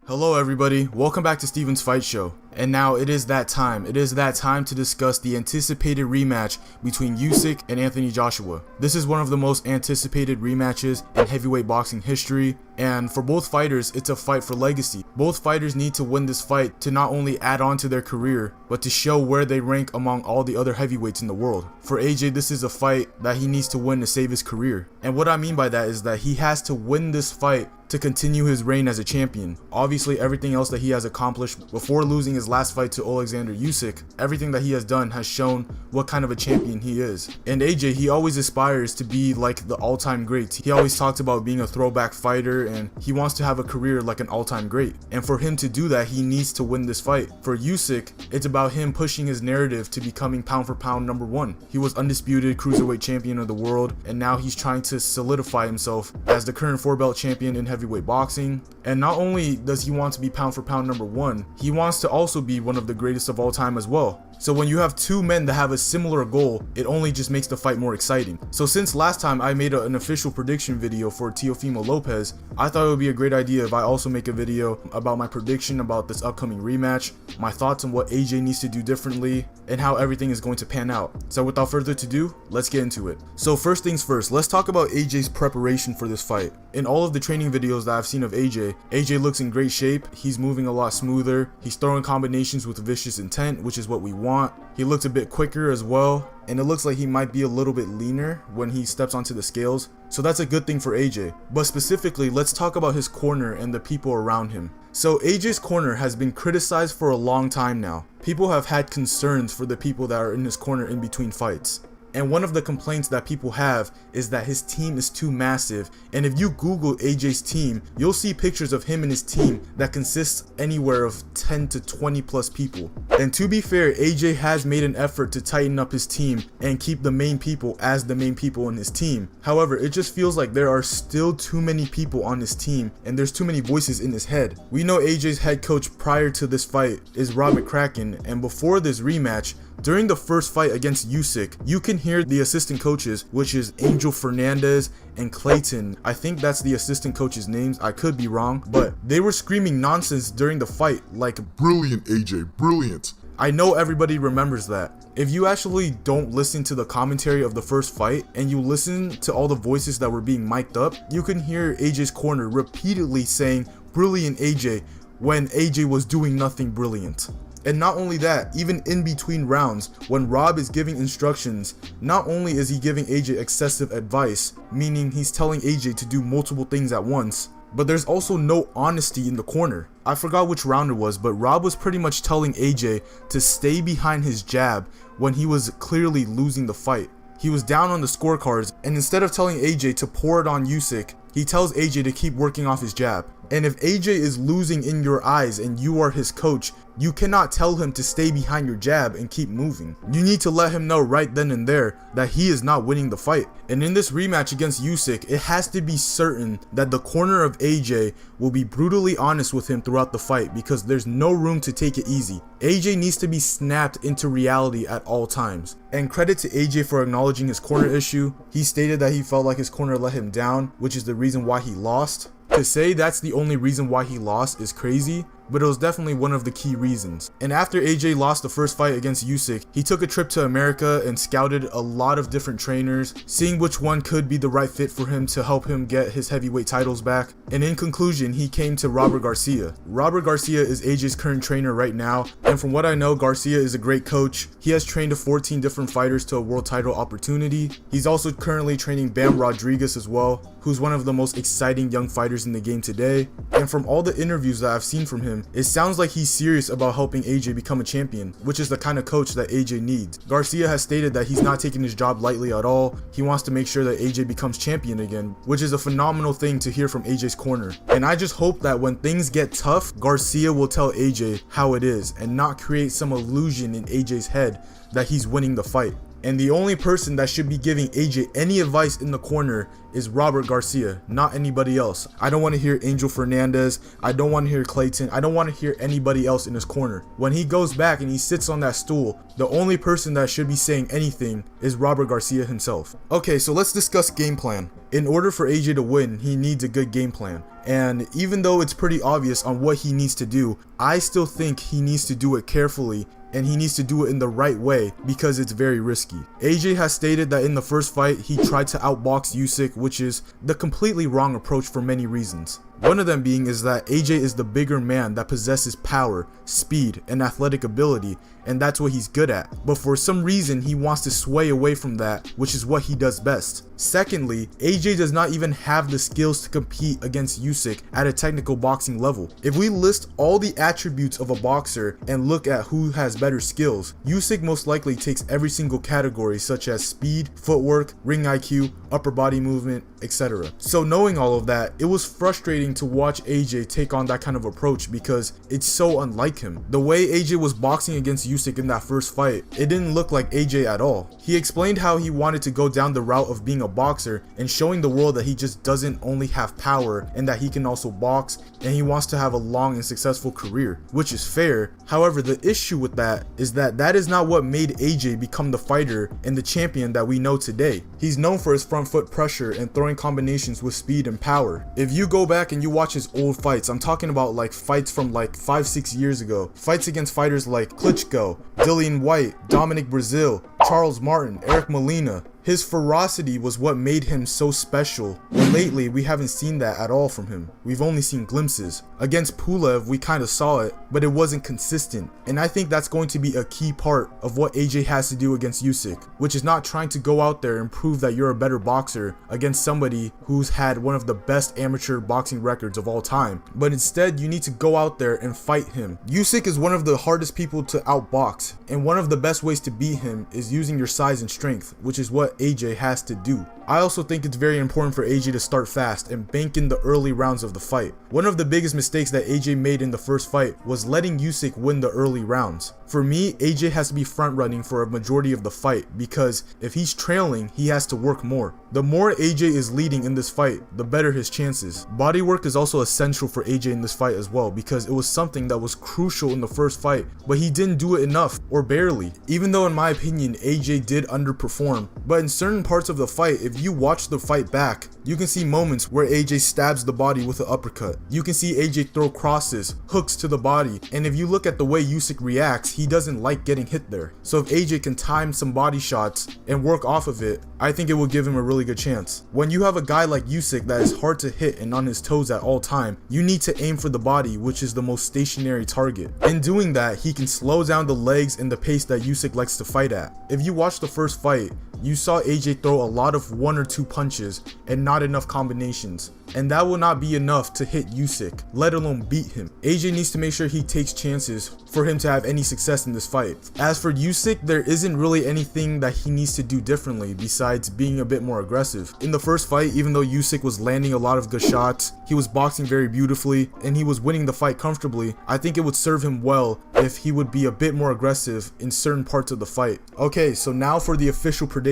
Hello everybody, welcome back to Steven's Fight Show. And now it is that time. It is that time to discuss the anticipated rematch between Usyk and Anthony Joshua. This is one of the most anticipated rematches in heavyweight boxing history, and for both fighters, it's a fight for legacy. Both fighters need to win this fight to not only add on to their career, but to show where they rank among all the other heavyweights in the world. For AJ, this is a fight that he needs to win to save his career. And what I mean by that is that he has to win this fight to continue his reign as a champion. Obviously, everything else that he has accomplished before losing his last fight to Oleksandr Usyk, everything that he has done has shown what kind of a champion he is. And AJ, he always aspires to be like the all-time greats. He always talks about being a throwback fighter, and he wants to have a career like an all-time great. And for him to do that, he needs to win this fight. For Usyk, it's about him pushing his narrative to becoming pound for pound #1. He was undisputed cruiserweight champion of the world, and now he's trying to solidify himself as the current 4-belt champion in heavyweight boxing. And not only does he want to be pound for pound #1, he wants to also be one of the greatest of all time as well. So when you have two men that have a similar goal, it only just makes the fight more exciting. So since last time I made an official prediction video for Teofimo Lopez, I thought it would be a great idea if I also make a video about my prediction about this upcoming rematch, my thoughts on what AJ needs to do differently, and how everything is going to pan out. So without further ado, let's get into it. So first things first, let's talk about AJ's preparation for this fight. In all of the training videos that I've seen of AJ looks in great shape. He's moving a lot smoother. He's throwing combinations with vicious intent, which is what we want. He looks a bit quicker as well, and it looks like he might be a little bit leaner when he steps onto the scales. So that's a good thing for AJ. But specifically, let's talk about his corner and the people around him. So AJ's corner has been criticized for a long time now. People have had concerns for the people that are in his corner in between fights. And one of the complaints that people have is that his team is too massive. And if you Google AJ's team, you'll see pictures of him and his team that consists anywhere of 10 to 20 plus people. And to be fair, AJ has made an effort to tighten up his team and keep the main people as the main people in his team. However, it just feels like there are still too many people on his team and there's too many voices in his head. We know AJ's head coach prior to this fight is Rob Mccracken, and before this rematch, during the first fight against Usyk, you can hear the assistant coaches, which is Fernandez and Clayton. I think that's the assistant coaches' names. I could be wrong, but they were screaming nonsense during the fight like, "Brilliant, AJ, brilliant." I know everybody remembers that. If you actually don't listen to the commentary of the first fight and you listen to all the voices that were being mic'd up, you can hear AJ's corner repeatedly saying, "Brilliant, AJ," when AJ was doing nothing brilliant. And not only that, even in between rounds, when Rob is giving instructions, not only is he giving AJ excessive advice, meaning he's telling AJ to do multiple things at once, but there's also no honesty in the corner. I forgot which round it was, but Rob was pretty much telling AJ to stay behind his jab when he was clearly losing the fight. He was down on the scorecards, and instead of telling AJ to pour it on Usyk, he tells AJ to keep working off his jab. And if AJ is losing in your eyes and you are his coach, you cannot tell him to stay behind your jab and keep moving. You need to let him know right then and there that he is not winning the fight. And in this rematch against Usyk, it has to be certain that the corner of AJ will be brutally honest with him throughout the fight, because there's no room to take it easy. AJ needs to be snapped into reality at all times. And credit to AJ for acknowledging his corner issue. He stated that he felt like his corner let him down, which is the reason why he lost. To say that's the only reason why he lost is crazy, but it was definitely one of the key reasons. And after AJ lost the first fight against Usyk, he took a trip to America and scouted a lot of different trainers, seeing which one could be the right fit for him to help him get his heavyweight titles back. And in conclusion, he came to Robert Garcia. Robert Garcia is AJ's current trainer right now, and from what I know, Garcia is a great coach. He has trained 14 different fighters to a world title opportunity. He's also currently training Bam Rodriguez as well, who's one of the most exciting young fighters in the game today. And from all the interviews that I've seen from him, it sounds like he's serious about helping AJ become a champion, which is the kind of coach that AJ needs. Garcia has stated that he's not taking his job lightly at all. He wants to make sure that AJ becomes champion again, which is a phenomenal thing to hear from AJ's corner. And I just hope that when things get tough, Garcia will tell AJ how it is and not create some illusion in AJ's head that he's winning the fight. And the only person that should be giving AJ any advice in the corner is Robert Garcia, not anybody else. I don't want to hear Angel Fernandez. I don't want to hear Clayton. I don't want to hear anybody else in his corner. When he goes back and he sits on that stool, the only person that should be saying anything is Robert Garcia himself. Okay, so let's discuss game plan. In order for AJ to win, he needs a good game plan. And even though it's pretty obvious on what he needs to do, I still think he needs to do it carefully, and he needs to do it in the right way because it's very risky. AJ has stated that in the first fight, he tried to outbox Usyk, which is the completely wrong approach for many reasons. One of them being is that AJ is the bigger man that possesses power, speed, and athletic ability, and that's what he's good at. But for some reason, he wants to sway away from that, which is what he does best. Secondly, AJ does not even have the skills to compete against Usyk at a technical boxing level. If we list all the attributes of a boxer and look at who has better skills, Usyk most likely takes every single category such as speed, footwork, ring IQ, upper body movement, etc. So knowing all of that, it was frustrating to watch AJ take on that kind of approach because it's so unlike him. The way AJ was boxing against Usyk in that first fight, it didn't look like AJ at all. He explained how he wanted to go down the route of being a boxer and showing the world that he just doesn't only have power and that he can also box, and he wants to have a long and successful career, which is fair. However, the issue with that is that that is not what made AJ become the fighter and the champion that we know today. He's known for his front foot pressure and throwing combinations with speed and power. If you go back and you watch his old fights, I'm talking about like fights from like 5-6 years ago, fights against fighters like Klitschko, Dillian White, Dominic Brazil, Charles Martin, Eric Molina, his ferocity was what made him so special. But lately, we haven't seen that at all from him. We've only seen glimpses. Against Pulev, we kind of saw it, but it wasn't consistent. And I think that's going to be a key part of what AJ has to do against Usyk, which is not trying to go out there and prove that you're a better boxer against somebody who's had one of the best amateur boxing records of all time. But instead, you need to go out there and fight him. Usyk is one of the hardest people to outbox, and one of the best ways to beat him is using your size and strength, which is what AJ has to do. I also think it's very important for AJ to start fast and bank in the early rounds of the fight. One of the biggest mistakes that AJ made in the first fight was letting Usyk win the early rounds. For me, AJ has to be front running for a majority of the fight because if he's trailing, he has to work more. The more AJ is leading in this fight, the better his chances. Body work is also essential for AJ in this fight as well because it was something that was crucial in the first fight, but he didn't do it enough or barely. Even though in my opinion, AJ did underperform, but in certain parts of the fight, if you watch the fight back, you can see moments where AJ stabs the body with an uppercut. You can see AJ throw crosses, hooks to the body, and if you look at the way Usyk reacts, he doesn't like getting hit there. So if AJ can time some body shots and work off of it, I think it will give him a really good chance. When you have a guy like Usyk that is hard to hit and on his toes at all time, you need to aim for the body, which is the most stationary target. In doing that, he can slow down the legs and the pace that Usyk likes to fight at. If you watch the first fight, you saw AJ throw a lot of 1 or 2 punches and not enough combinations, and that will not be enough to hit Usyk, let alone beat him. AJ needs to make sure he takes chances for him to have any success in this fight. As for Usyk, there isn't really anything that he needs to do differently besides being a bit more aggressive. In the first fight, even though Usyk was landing a lot of good shots, he was boxing very beautifully, and he was winning the fight comfortably, I think it would serve him well if he would be a bit more aggressive in certain parts of the fight. Okay, so now for the official prediction.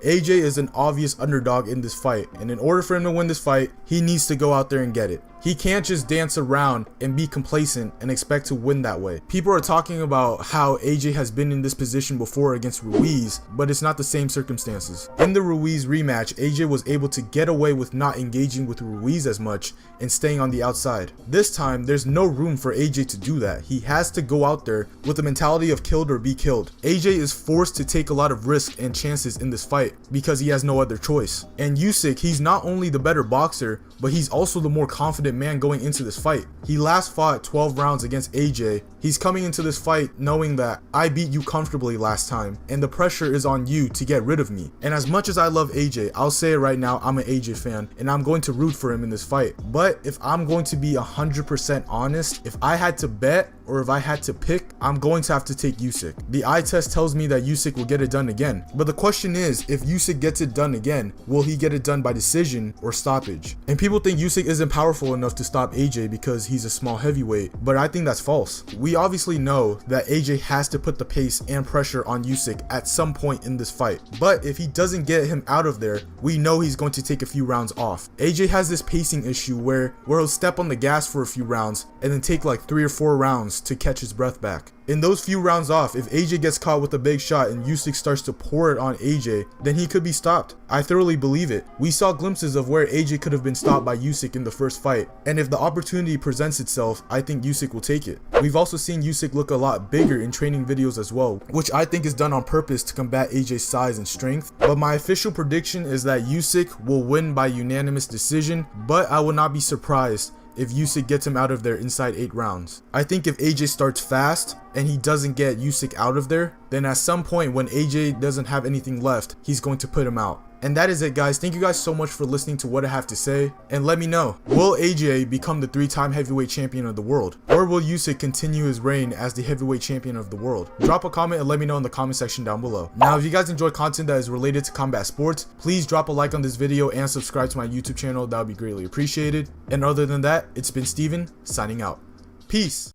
AJ is an obvious underdog in this fight, and in order for him to win this fight, he needs to go out there and get it. He can't just dance around and be complacent and expect to win that way. People are talking about how AJ has been in this position before against Ruiz, but it's not the same circumstances. In the Ruiz rematch, AJ was able to get away with not engaging with Ruiz as much and staying on the outside. This time, there's no room for AJ to do that. He has to go out there with the mentality of killed or be killed. AJ is forced to take a lot of risks and chances in this fight because he has no other choice. And Usyk, he's not only the better boxer, but he's also the more confident man going into this fight. He last fought 12 rounds against AJ. He's coming into this fight knowing that I beat you comfortably last time and the pressure is on you to get rid of me. And as much as I love AJ, I'll say it right now, I'm an AJ fan and I'm going to root for him in this fight. But if I'm going to be 100% honest, if I had to bet or if I had to pick, I'm going to have to take Usyk. The eye test tells me that Usyk will get it done again. But the question is, if Usyk gets it done again, will he get it done by decision or stoppage? And people think Usyk isn't powerful enough enough to stop AJ because he's a small heavyweight, but I think that's false. We obviously know that AJ has to put the pace and pressure on Usyk at some point in this fight, but if he doesn't get him out of there, we know he's going to take a few rounds off. AJ has this pacing issue where he'll step on the gas for a few rounds and then take like 3 or 4 rounds to catch his breath back. In those few rounds off, if AJ gets caught with a big shot and Usyk starts to pour it on AJ, then he could be stopped. I thoroughly believe it. We saw glimpses of where AJ could have been stopped by Usyk in the first fight, and if the opportunity presents itself, I think Usyk will take it. We've also seen Usyk look a lot bigger in training videos as well, which I think is done on purpose to combat AJ's size and strength. But my official prediction is that Usyk will win by unanimous decision, but I will not be surprised if Usyk gets him out of there inside 8 rounds. I think if AJ starts fast and he doesn't get Usyk out of there, then at some point when AJ doesn't have anything left, he's going to put him out. And that is it, guys. Thank you guys so much for listening to what I have to say, and let me know, will AJ become the 3-time heavyweight champion of the world, or will Usyk continue his reign as the heavyweight champion of the world? Drop a comment and let me know in the comment section down below. Now, if you guys enjoy content that is related to combat sports, please drop a like on this video and subscribe to my YouTube channel. That would be greatly appreciated. And other than that, it's been Steven signing out. Peace.